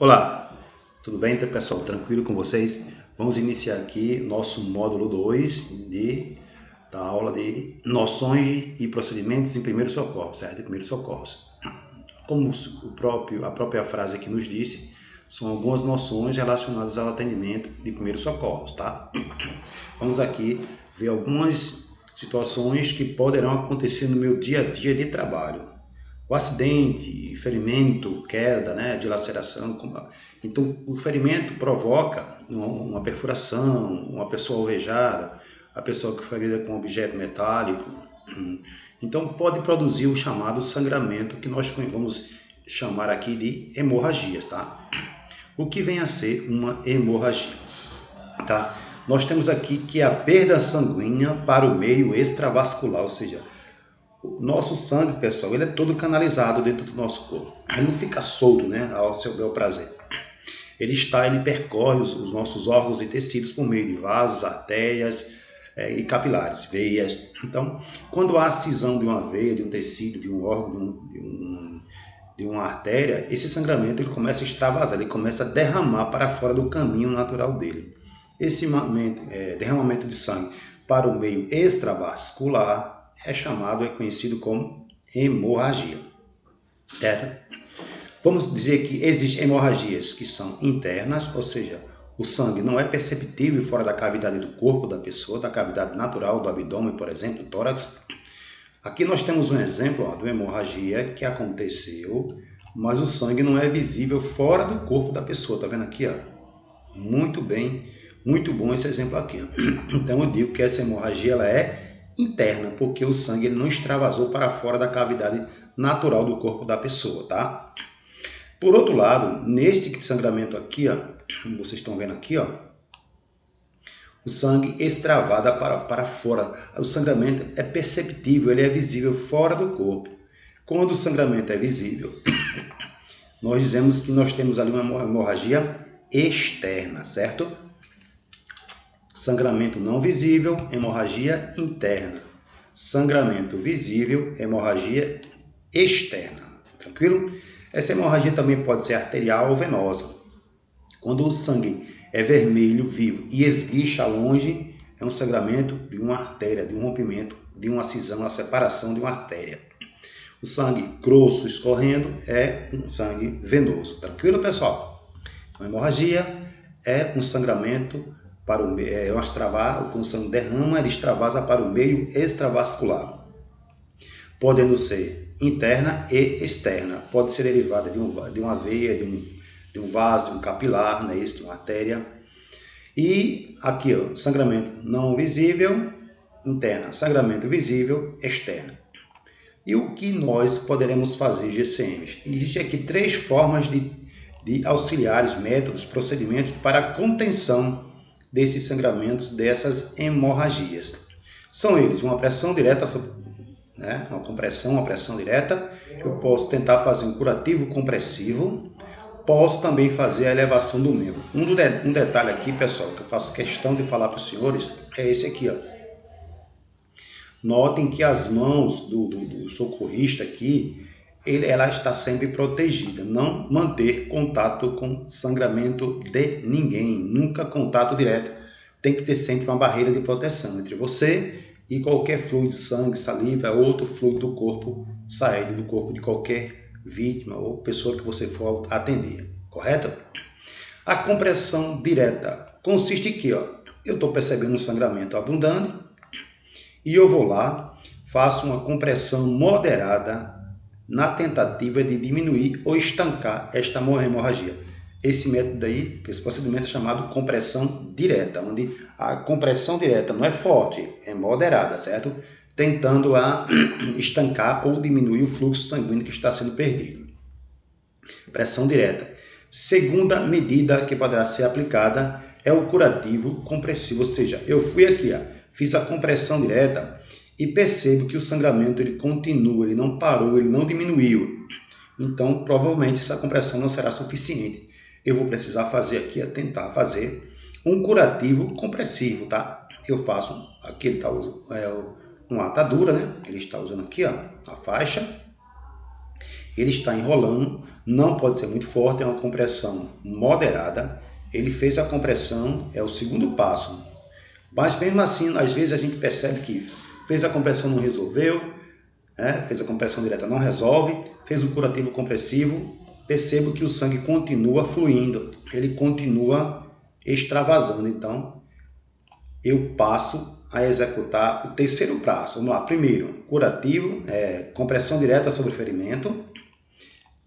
Olá, tudo bem, pessoal? Tranquilo com vocês? Vamos iniciar aqui nosso módulo 2 da aula de noções e procedimentos em primeiro socorro, certo? De primeiros socorros. Como a própria frase aqui nos disse, são algumas noções relacionadas ao atendimento de primeiros socorros, tá? Vamos aqui ver algumas situações que poderão acontecer no meu dia a dia de trabalho. O acidente, ferimento, queda, né, dilaceração. Então, o ferimento provoca uma perfuração, uma pessoa alvejada, a pessoa que foi ferida com um objeto metálico. Então, pode produzir o chamado sangramento, que nós vamos chamar aqui de hemorragias, tá? O que vem a ser uma hemorragia, tá? Nós temos aqui que a perda sanguínea para o meio extravascular, ou seja, o nosso sangue, pessoal, ele é todo canalizado dentro do nosso corpo. Ele não fica solto, né, ao seu bel prazer. Ele percorre os nossos órgãos e tecidos por meio de vasos, artérias e capilares, veias. Então, quando há cisão de uma veia, de um tecido, de um órgão, de uma artéria, esse sangramento ele começa a extravasar, ele começa a derramar para fora do caminho natural dele. Esse derramamento de sangue para o meio extravascular é conhecido como hemorragia, certo? Vamos dizer que existem hemorragias que são internas, ou seja, o sangue não é perceptível fora da cavidade do corpo da pessoa, da cavidade natural do abdômen, por exemplo, do tórax. Aqui nós temos um exemplo de uma hemorragia que aconteceu, mas o sangue não é visível fora do corpo da pessoa, tá vendo aqui, ó? Muito bem, muito bom esse exemplo aqui. Então eu digo que essa hemorragia ela é interna, porque o sangue ele não extravasou para fora da cavidade natural do corpo da pessoa, tá? Por outro lado, neste sangramento aqui, ó, vocês estão vendo aqui, ó, o sangue extravada para fora. O sangramento é perceptível, ele é visível fora do corpo. Quando o sangramento é visível, nós dizemos que nós temos ali uma hemorragia externa, certo? Sangramento não visível, hemorragia interna. Sangramento visível, hemorragia externa. Tranquilo? Essa hemorragia também pode ser arterial ou venosa. Quando o sangue é vermelho, vivo e esguicha longe, é um sangramento de uma artéria, de um rompimento, de uma cisão, uma separação de uma artéria. O sangue grosso escorrendo é um sangue venoso. Tranquilo, pessoal? Então, hemorragia é um sangramento para o meio, quando o sangue derrama, ele extravasa para o meio extravascular, podendo ser interna e externa. Pode ser derivada de uma veia, de um vaso, de um capilar, né, de uma artéria. E aqui, ó, sangramento não visível, interna, sangramento visível, externa. E o que nós poderemos fazer, GCMs? Existem aqui 3 formas de auxiliares, métodos, procedimentos para a contenção desses sangramentos, dessas hemorragias. São eles uma pressão direta, né? Uma compressão, uma pressão direta. Eu posso tentar fazer um curativo compressivo. Posso também fazer a elevação do membro. Um detalhe aqui, pessoal, que eu faço questão de falar para os senhores, é esse aqui, ó. Notem que as mãos do socorrista aqui, ela está sempre protegida. Não manter contato com sangramento de ninguém. Nunca contato direto. Tem que ter sempre uma barreira de proteção entre você e qualquer fluido, sangue, saliva, outro fluido do corpo, saído do corpo de qualquer vítima ou pessoa que você for atender. Correto? A compressão direta consiste em que, ó, eu estou percebendo um sangramento abundante e eu vou lá, faço uma compressão moderada na tentativa de diminuir ou estancar esta hemorragia. Esse método aí, esse procedimento é chamado compressão direta, onde a compressão direta não é forte, é moderada, certo? Tentando estancar ou diminuir o fluxo sanguíneo que está sendo perdido. Pressão direta. Segunda medida que poderá ser aplicada é o curativo compressivo, ou seja, eu fui aqui, fiz a compressão direta e percebo que o sangramento ele continua, ele não parou, ele não diminuiu. Então, provavelmente, essa compressão não será suficiente. Eu vou precisar fazer aqui, tentar fazer um curativo compressivo, tá? Eu faço, aqui ele está usando uma atadura, né? Ele está usando aqui, ó, a faixa. ele está enrolando, não pode ser muito forte, é uma compressão moderada. Ele fez a compressão, é o segundo passo. Mas mesmo assim, às vezes a gente percebe que fez a compressão, não resolveu, fez a compressão direta, não resolve, fez o curativo compressivo, percebo que o sangue continua fluindo, ele continua extravasando. Então, eu passo a executar o terceiro passo. Vamos lá. Primeiro, curativo, compressão direta sobre o ferimento.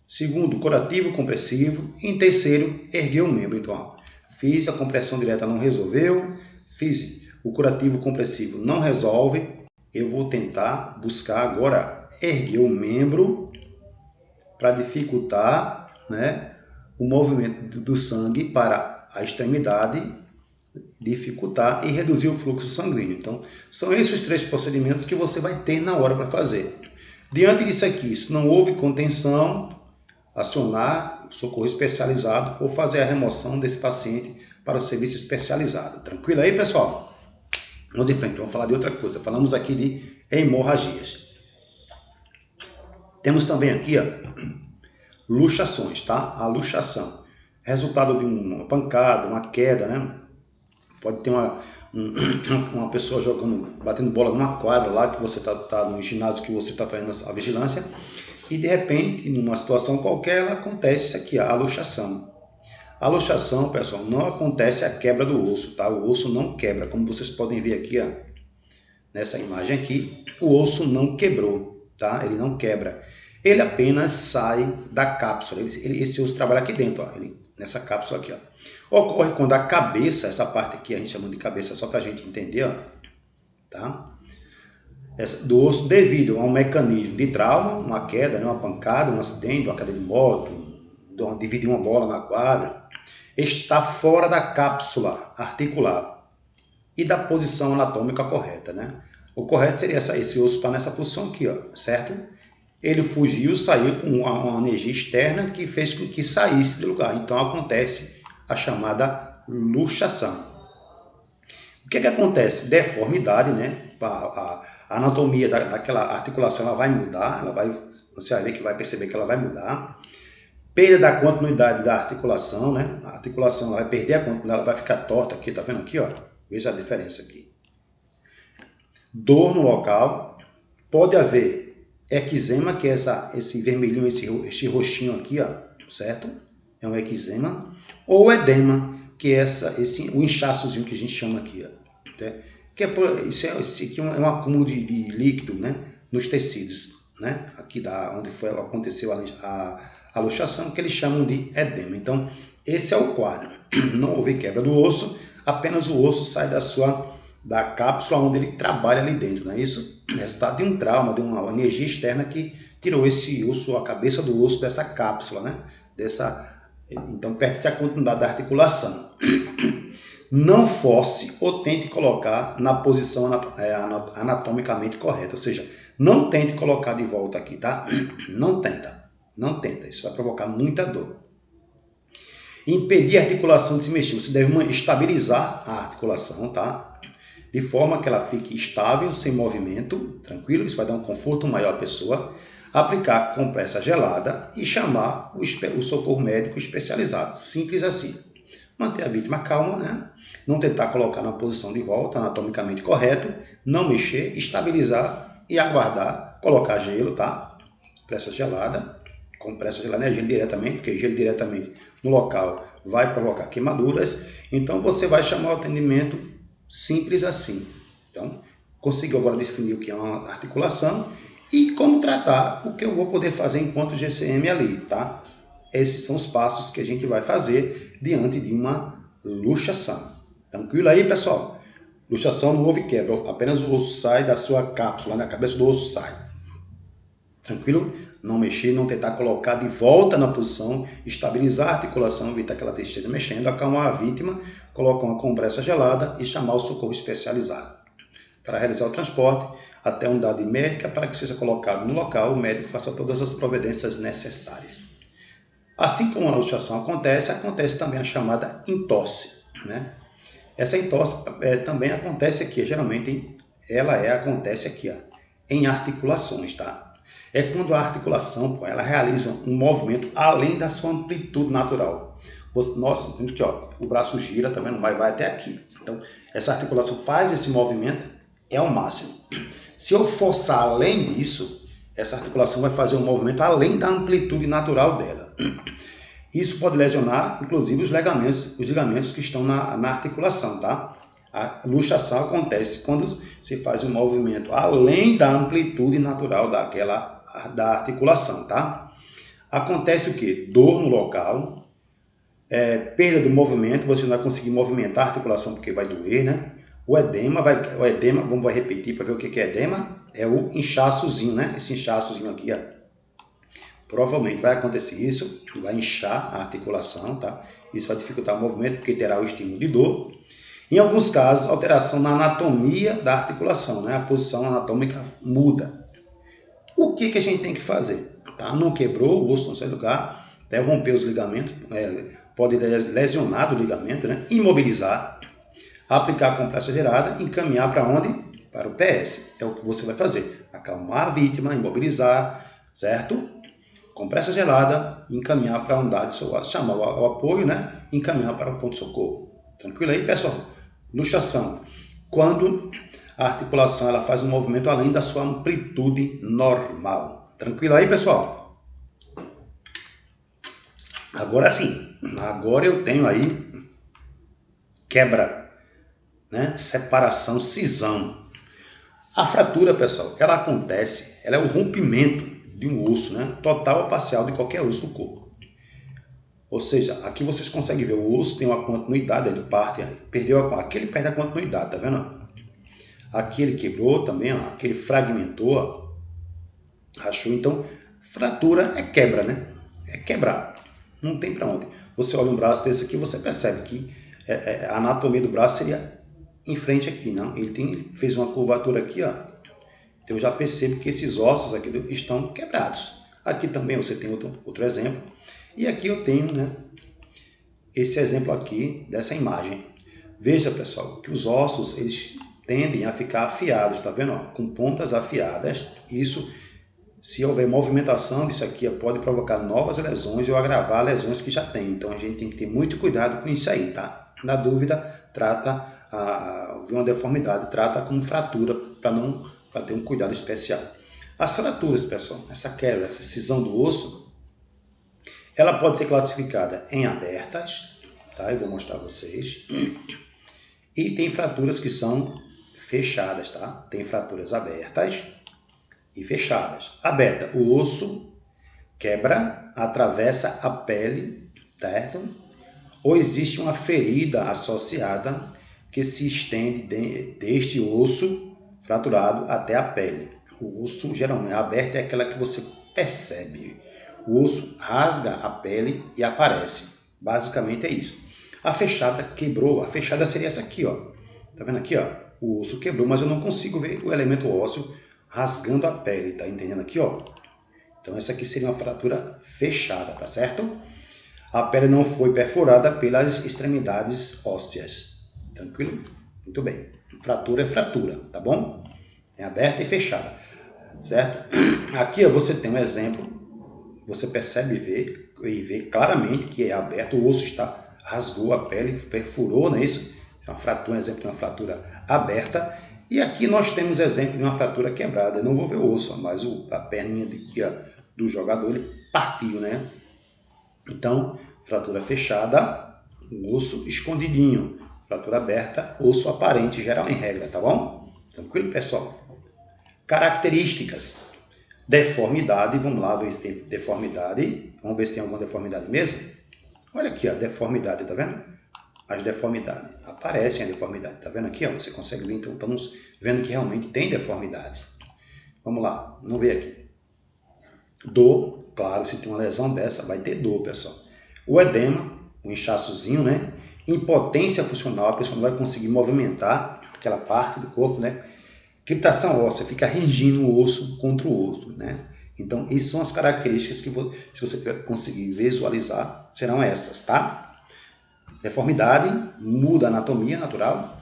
Segundo, curativo compressivo. E em terceiro, erguer o membro. Então, ó, fiz a compressão direta, não resolveu. Fiz o curativo compressivo, não resolve. Eu vou tentar buscar agora erguer o membro para dificultar, né, o movimento do sangue para a extremidade, dificultar e reduzir o fluxo sanguíneo. Então, são esses os 3 procedimentos que você vai ter na hora para fazer. Diante disso aqui, se não houve contenção, acionar o socorro especializado ou fazer a remoção desse paciente para o serviço especializado. Tranquilo aí, pessoal? Vamos em frente, vamos falar de outra coisa. Falamos aqui de hemorragias. Temos também aqui, ó, luxações, tá? A luxação, resultado de uma pancada, uma queda, né? Pode ter uma pessoa batendo bola numa quadra lá, que você tá no ginásio, que você está fazendo a vigilância, e de repente, numa situação qualquer, acontece isso aqui, a luxação. A luxação, pessoal, não acontece a quebra do osso, tá? O osso não quebra, como vocês podem ver aqui, ó, nessa imagem aqui, o osso não quebrou, tá? Ele não quebra. Ele apenas sai da cápsula. Esse osso trabalha aqui dentro, ó, nessa cápsula aqui, ó. Ocorre quando a cabeça, essa parte aqui a gente chama de cabeça só para a gente entender, ó, tá? Do osso, devido a um mecanismo de trauma, uma queda, né, uma pancada, um acidente, uma queda de moto, dividir uma bola na quadra, está fora da cápsula articular e da posição anatômica correta, né? O correto seria esse osso estar nessa posição aqui, ó, certo? Ele fugiu, saiu com uma energia externa que fez com que saísse do lugar. Então acontece a chamada luxação. O que acontece? Deformidade, né? A anatomia daquela articulação ela vai mudar, você vai ver que vai perceber que ela vai mudar. Perda da continuidade da articulação, né? A articulação ela vai perder a continuidade, ela vai ficar torta aqui, tá vendo aqui, ó? Veja a diferença aqui. Dor no local, pode haver eczema, que é esse vermelhinho, esse roxinho aqui, ó, certo? É um eczema. Ou edema, que é o inchaçozinho que a gente chama aqui, ó. Que isso aqui é um acúmulo de líquido, né, nos tecidos, né? Aqui onde aconteceu a luxação, que eles chamam de edema. Então, esse é o quadro. Não houve quebra do osso, apenas o osso sai da cápsula onde ele trabalha ali dentro, não é isso? Resultado de um trauma, de uma energia externa que tirou esse osso, a cabeça do osso dessa cápsula, né? Então, perde-se a continuidade da articulação. Não force ou tente colocar na posição anatomicamente correta, ou seja, não tente colocar de volta aqui, tá? Não tenta, isso vai provocar muita dor. Impedir a articulação de se mexer, você deve estabilizar a articulação, tá? De forma que ela fique estável, sem movimento, tranquilo, isso vai dar um conforto maior à pessoa. Aplicar compressa gelada e chamar o socorro médico especializado, simples assim. Manter a vítima calma, né? Não tentar colocar na posição de volta, anatomicamente correto, não mexer, estabilizar e aguardar, colocar gelo, tá? Compressa gelada não é gelo diretamente, porque gelo diretamente no local vai provocar queimaduras, então você vai chamar o atendimento simples assim. Então, conseguiu agora definir o que é uma articulação e como tratar, o que eu vou poder fazer enquanto GCM ali, tá? Esses são os passos que a gente vai fazer diante de uma luxação. Tranquilo aí, pessoal? Luxação não houve quebra, apenas o osso sai da sua cápsula, né? A cabeça do osso sai. Tranquilo? Não mexer, não tentar colocar de volta na posição, estabilizar a articulação, evitar que ela esteja mexendo, acalmar a vítima, colocar uma compressa gelada e chamar o socorro especializado para realizar o transporte até a unidade médica para que seja colocado no local, o médico faça todas as providências necessárias. Assim como a luxação acontece também a chamada entorse, né? Essa entorse também acontece aqui, geralmente acontece aqui, ó, em articulações, tá? É quando a articulação, pô, ela realiza um movimento além da sua amplitude natural. Nós vemos que ó, o braço gira, tá vendo? Vai até aqui. Então, essa articulação faz esse movimento, é o máximo. Se eu forçar além disso, essa articulação vai fazer um movimento além da amplitude natural dela. Isso pode lesionar, inclusive, os ligamentos que estão na articulação, tá? A luxação acontece quando se faz um movimento além da amplitude natural da articulação, tá? Acontece o quê? Dor no local, perda do movimento, você não vai conseguir movimentar a articulação porque vai doer, né? O edema, vamos repetir para ver o que é edema, é o inchaçozinho, né? Esse inchaçozinho aqui, ó. Provavelmente vai acontecer isso, vai inchar a articulação, tá? Isso vai dificultar o movimento porque terá o estímulo de dor. Em alguns casos, alteração na anatomia da articulação, né? A posição anatômica muda. O que a gente tem que fazer? Tá? Não quebrou, o osso não sai do lugar, até romper os ligamentos, pode lesionar o ligamento, né? Imobilizar, aplicar a compressa gelada e encaminhar para onde? Para o PS. É o que você vai fazer. Acalmar a vítima, imobilizar, certo? Compressa gelada, encaminhar para a unidade de socorro, chamar o apoio, né? Encaminhar para o ponto de socorro. Tranquilo aí, pessoal? Luxação. Quando a articulação ela faz um movimento além da sua amplitude normal. Tranquilo aí, pessoal? Agora sim. Agora eu tenho aí quebra, né? Separação, cisão. A fratura, pessoal, ela acontece, ela é o rompimento de um osso, né? Total ou parcial de qualquer osso do corpo. Ou seja, aqui vocês conseguem ver, o osso tem uma continuidade, ele parte, aqui ele perde a continuidade, tá vendo? Aqui ele quebrou também, ó, aqui ele fragmentou, ó, rachou. Então, fratura é quebra, né? É quebrar, não tem para onde. Você olha um braço desse aqui, você percebe que a anatomia do braço seria em frente aqui, não? Ele fez uma curvatura aqui, ó. Então eu já percebo que esses ossos aqui estão quebrados. Aqui também você tem outro exemplo. E aqui eu tenho, né, esse exemplo aqui dessa imagem. Veja, pessoal, que os ossos eles tendem a ficar afiados, tá vendo? Ó, com pontas afiadas. Isso, se houver movimentação disso aqui, pode provocar novas lesões ou agravar lesões que já tem. Então a gente tem que ter muito cuidado com isso aí, tá? Na dúvida, trata uma deformidade, trata como fratura para ter um cuidado especial. As fraturas, pessoal, essa quebra, essa cisão do osso, ela pode ser classificada em abertas, tá? Eu vou mostrar a vocês. E tem fraturas que são fechadas, tá? Tem fraturas abertas e fechadas. Aberta, o osso quebra, atravessa a pele, certo? Ou existe uma ferida associada que se estende deste osso fraturado até a pele. O osso, geralmente, aberto é aquela que você percebe. O osso rasga a pele e aparece. Basicamente é isso. A fechada quebrou. A fechada seria essa aqui, ó. Tá vendo aqui, ó? O osso quebrou, mas eu não consigo ver o elemento ósseo rasgando a pele. Tá entendendo aqui, ó? Então essa aqui seria uma fratura fechada, tá certo? A pele não foi perfurada pelas extremidades ósseas. Tranquilo? Muito bem. Fratura é fratura, tá bom? É aberta e fechada, certo? Aqui ó, você tem um exemplo. Você percebe e vê claramente que é aberto, o osso rasgou a pele, perfurou, não é isso? É uma fratura, um exemplo de uma fratura aberta. E aqui nós temos exemplo de uma fratura quebrada. Eu não vou ver o osso, mas a perninha do jogador ele partiu, né? Então, fratura fechada, o osso escondidinho. Fratura aberta, osso aparente, geral em regra, tá bom? Tranquilo, pessoal? Características. Deformidade, vamos lá ver se tem deformidade. Vamos ver se tem alguma deformidade mesmo. Olha aqui, ó, deformidade, tá vendo? As deformidades. Aparecem a deformidade, tá vendo aqui, ó? Você consegue ver, então estamos vendo que realmente tem deformidades. Vamos lá, vamos ver aqui. Dor, claro, se tem uma lesão dessa, vai ter dor, pessoal. O edema, um inchaçozinho, né? Impotência funcional, a pessoa não vai conseguir movimentar aquela parte do corpo, né? Criptação óssea, fica ringindo o osso contra o outro, né? Então, essas são as características que, se você conseguir visualizar, serão essas, tá? Deformidade, muda a anatomia natural,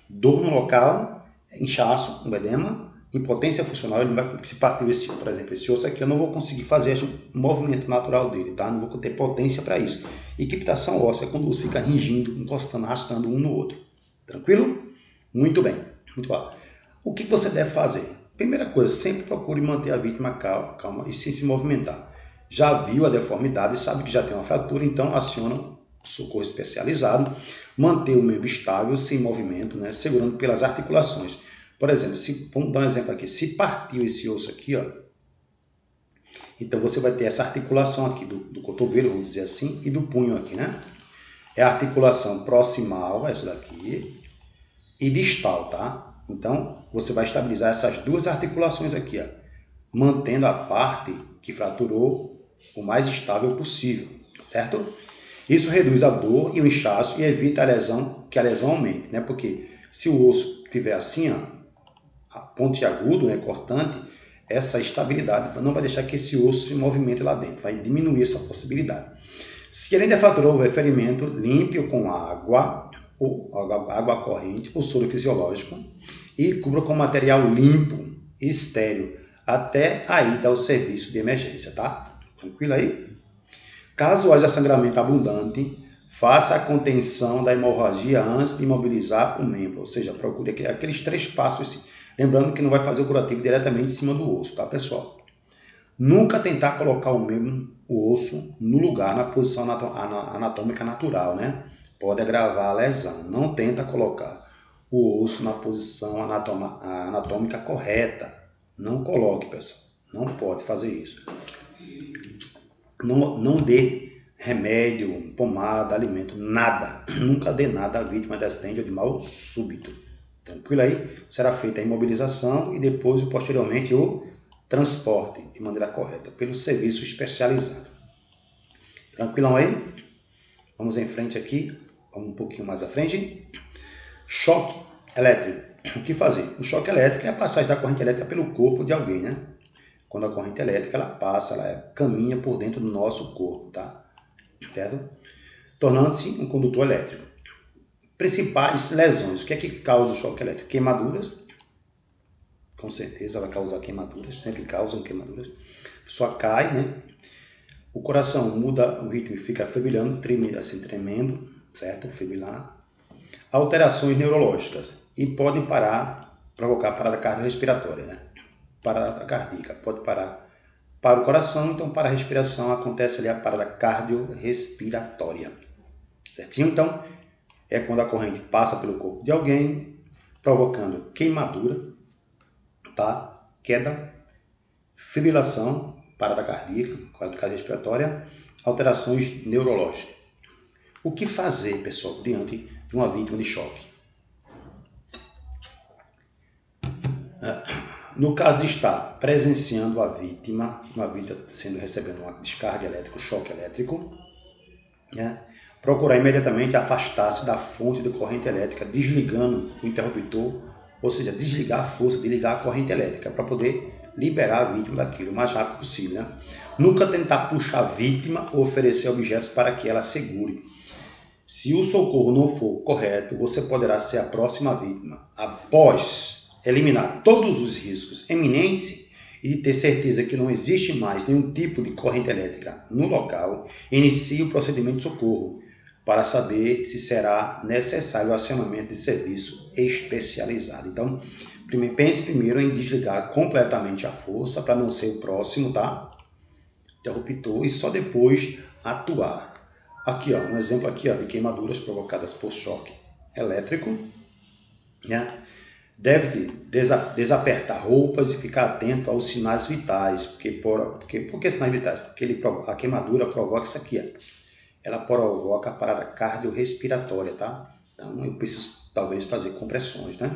dor no local, inchaço, um edema, em potência funcional, ele não vai, se partir esse, por exemplo, esse osso aqui, eu não vou conseguir fazer o movimento natural dele, tá? Não vou ter potência para isso. E crepitação óssea é quando o osso fica ringindo, encostando, arrastando um no outro. Tranquilo? Muito bem. Muito bom. O que você deve fazer? Primeira coisa, sempre procure manter a vítima calma e sem se movimentar. Já viu a deformidade, sabe que já tem uma fratura, então aciona o socorro especializado, manter o membro estável, sem movimento, né, segurando pelas articulações. Por exemplo, vamos dar um exemplo aqui, se partiu esse osso aqui, ó, então você vai ter essa articulação aqui do cotovelo, vamos dizer assim, e do punho aqui, né? É a articulação proximal, essa daqui, e distal, tá? Então, você vai estabilizar essas duas articulações aqui, ó, mantendo a parte que fraturou o mais estável possível, certo? Isso reduz a dor e o inchaço e evita que a lesão aumente, né? Porque se o osso estiver assim, ó, pontiagudo, né, cortante, essa estabilidade não vai deixar que esse osso se movimente lá dentro, vai diminuir essa possibilidade. Se além da fratura houver ferimento, limpe-o com água, ou água corrente, ou soro fisiológico, e cubra com material limpo e estéril, até a ida ao serviço de emergência, tá? Tranquilo aí? Caso haja sangramento abundante, faça a contenção da hemorragia antes de imobilizar o membro, ou seja, procure aqueles 3 passos, lembrando que não vai fazer o curativo diretamente em cima do osso, tá, pessoal? Nunca tentar colocar o osso no lugar, na posição anatômica natural, né? Pode agravar a lesão. Não tenta colocar o osso na posição anatômica correta. Não coloque, pessoal. Não pode fazer isso. Não dê remédio, pomada, alimento, nada. Nunca dê nada à vítima de acidente ou de mal súbito. Tranquilo aí? Será feita a imobilização e depois, posteriormente, o transporte de maneira correta pelo serviço especializado. Tranquilão aí? Vamos em frente aqui. Vamos um pouquinho mais à frente. Choque elétrico. O que fazer? O choque elétrico é a passagem da corrente elétrica pelo corpo de alguém, né? Quando a corrente elétrica ela passa, ela caminha por dentro do nosso corpo, tá? Certo? Tornando-se um condutor elétrico. Principais lesões. O que é que causa o choque elétrico? Queimaduras. Com certeza vai causar queimaduras. Sempre causam queimaduras. A pessoa cai, né? O coração muda o ritmo e fica fervilhando, assim, tremendo, certo? Febrilar. Alterações neurológicas. E podem provocar parada cardiorrespiratória, né? Parada cardíaca. Pode parar para o coração, então para a respiração acontece ali a parada cardiorrespiratória. Certinho? Então, é quando a corrente passa pelo corpo de alguém, provocando queimadura, tá? Queda, fibrilação, parada cardíaca, parada cardiorrespiratória, alterações neurológicas. O que fazer, pessoal, diante de uma vítima de choque? No caso de estar presenciando uma vítima recebendo uma descarga elétrica, choque elétrico, né? Procurar imediatamente afastar-se da fonte de corrente elétrica, desligando o interruptor, ou seja, desligar a força de ligar a corrente elétrica para poder liberar a vítima daquilo o mais rápido possível, né? Nunca tentar puxar a vítima ou oferecer objetos para que ela segure. Se o socorro não for correto, você poderá ser a próxima vítima. Após eliminar todos os riscos eminentes e ter certeza que não existe mais nenhum tipo de corrente elétrica no local, inicie o procedimento de socorro para saber se será necessário o acionamento de serviço especializado. Então, pense primeiro em desligar completamente a força para não ser o próximo, tá? Interruptor, e só depois atuar. Aqui, ó, um exemplo aqui, ó, de queimaduras provocadas por choque elétrico, né? Deve desapertar roupas e ficar atento aos sinais vitais. Por que sinais vitais? Porque a queimadura provoca isso aqui, ó. Ela provoca a parada cardiorrespiratória, tá? Então eu preciso talvez fazer compressões, né?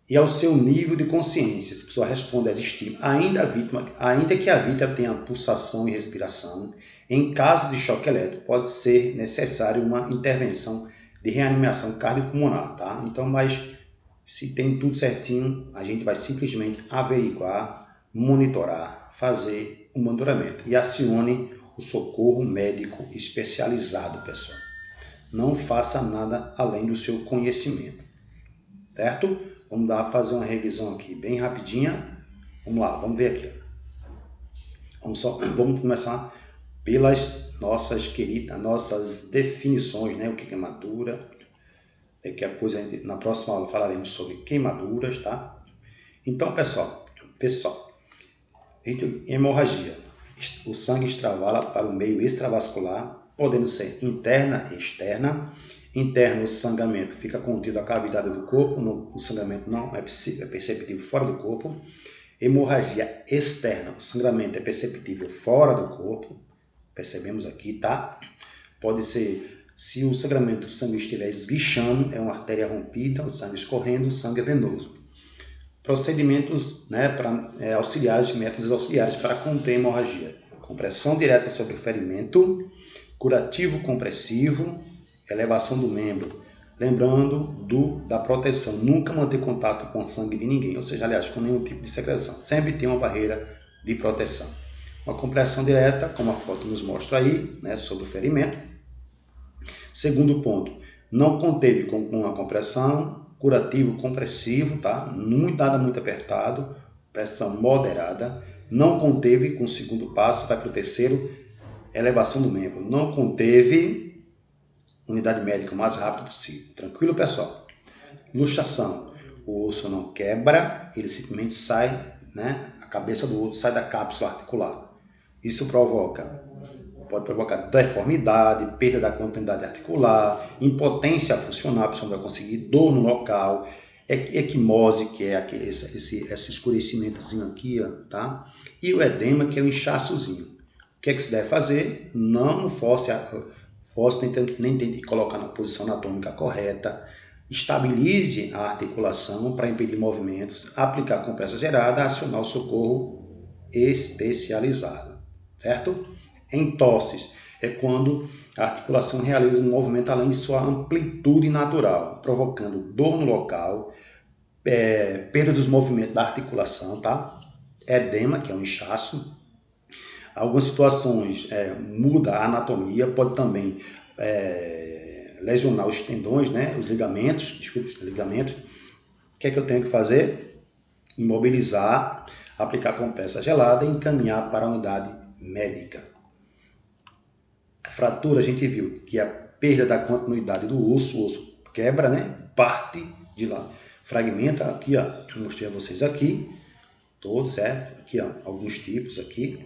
E ao seu nível de consciência, se a pessoa responde às estímulos, ainda que a vítima tenha pulsação e respiração, em caso de choque elétrico, pode ser necessário uma intervenção de reanimação cardiopulmonar, tá? Então, mas se tem tudo certinho, a gente vai simplesmente averiguar, monitorar, fazer o monitoramento e acione o socorro médico especializado, pessoal. Não faça nada além do seu conhecimento, certo? Vamos fazer uma revisão aqui bem rapidinha. Vamos lá, vamos ver aqui. Vamos começar pelas nossas definições, né? O que é queimadura. Daqui a pouco, na próxima aula, falaremos sobre queimaduras, tá? Então, pessoal, vê só. Hemorragia. O sangue extravala para o meio extravascular, podendo ser interna e externa. Interno, o sangramento fica contido à cavidade do corpo, o sangramento não é perceptível fora do corpo. Hemorragia externa, o sangramento é perceptível fora do corpo, percebemos aqui, tá? Pode ser, se o sangramento do sangue estiver esguichando, é uma artéria rompida, o sangue escorrendo, o sangue é venoso. Procedimentos, né, métodos auxiliares para conter a hemorragia. Compressão direta sobre o ferimento, curativo compressivo, elevação do membro. Lembrando da proteção, nunca manter contato com o sangue de ninguém, ou seja, aliás, com nenhum tipo de secreção. Sempre tem uma barreira de proteção. Uma compressão direta, como a foto nos mostra aí, né, sobre o ferimento. Segundo ponto, não conteve com uma compressão, curativo compressivo, tá? Nada muito apertado, pressão moderada. Não conteve com o segundo passo, vai para o terceiro, elevação do membro. Não conteve, unidade médica o mais rápido possível. Tranquilo, pessoal? Luxação. O osso não quebra, ele simplesmente sai, né? A cabeça do osso sai da cápsula articular. Isso pode provocar deformidade, perda da continuidade articular, impotência funcional, a pessoa não vai conseguir, dor no local, equimose, que é esse escurecimentozinho aqui, ó, tá? E o edema, que é o inchaçozinho. O que é que se deve fazer? Não force nem tente colocar na posição anatômica correta, estabilize a articulação para impedir movimentos, aplicar compressa gerada, acionar o socorro especializado, certo? Entosses é quando a articulação realiza um movimento além de sua amplitude natural, provocando dor no local, perda dos movimentos da articulação, tá? Edema, que é um inchaço. Algumas situações muda a anatomia, pode também lesionar os tendões, né? Os ligamentos. O que é que eu tenho que fazer? Imobilizar, aplicar compressa gelada e encaminhar para a unidade médica. Fratura, a gente viu que a perda da continuidade do osso, o osso quebra, né? Parte de lá, fragmenta aqui, ó, eu mostrei a vocês aqui, todos, aqui, ó, alguns tipos aqui,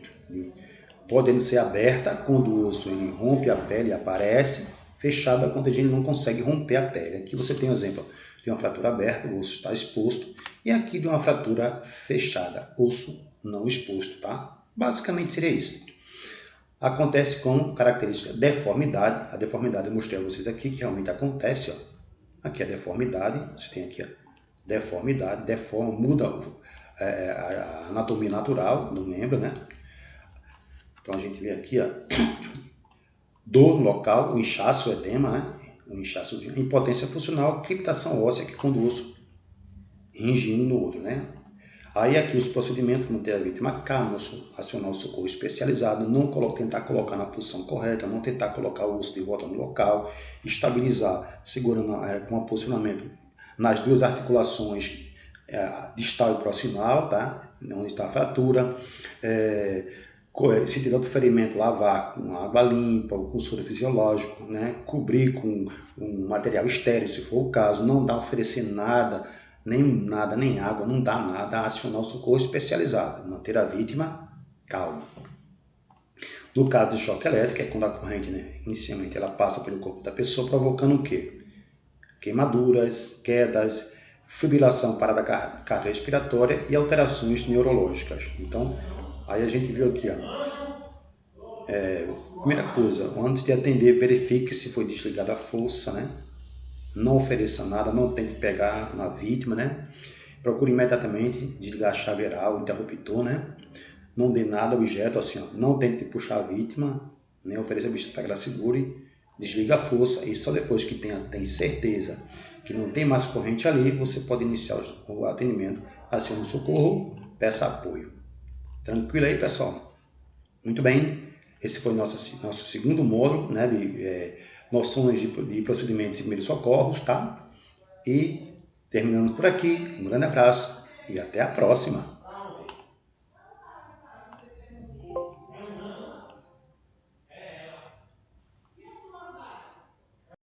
podendo ser aberta quando o osso ele rompe a pele e aparece, fechada quando ele não consegue romper a pele. Aqui você tem um exemplo de uma fratura aberta, o osso está exposto, e aqui de uma fratura fechada, osso não exposto, tá? Basicamente seria isso. Acontece com característica deformidade. A deformidade eu mostrei a vocês aqui, que realmente acontece, ó. Aqui a deformidade, você tem aqui a deformidade, deforma, muda a anatomia natural do membro, né? Então a gente vê aqui, ó, dor no local, o inchaço, o edema, né? O inchaço, impotência funcional, crepitação óssea, que é quando o osso ringindo no outro, né? Aí aqui os procedimentos, manter a vítima calma, acionar o socorro especializado, não tentar colocar na posição correta, não tentar colocar o osso de volta no local, estabilizar, segurando com um posicionamento nas duas articulações distal e proximal, tá? Onde está a fratura. Se tiver outro ferimento, lavar com água limpa, ou com soro fisiológico, né? Cobrir com um material estéril, se for o caso, não oferecer nada, nem água, não dá nada, acionar o socorro especializado, manter a vítima calma. No caso de choque elétrico, é quando a corrente, né, inicialmente ela passa pelo corpo da pessoa, provocando o quê? Queimaduras, quedas, fibrilação, parada cardiorrespiratória e alterações neurológicas. Então, aí a gente viu aqui, ó, primeira coisa, antes de atender, verifique se foi desligada a força, né? Não ofereça nada, não tente pegar na vítima, né? Procure imediatamente desligar a chaveira, o interruptor, né? Não dê nada ao objeto, assim, ó, não tente puxar a vítima, nem ofereça o objeto para que ela segure, desliga a força e só depois que tem certeza que não tem mais corrente ali, você pode iniciar o atendimento, acione o socorro, peça apoio. Tranquilo aí, pessoal? Muito bem, esse foi nosso segundo módulo, né, de noções de procedimentos e primeiros socorros, tá? E Terminando por aqui, um grande abraço e até a próxima!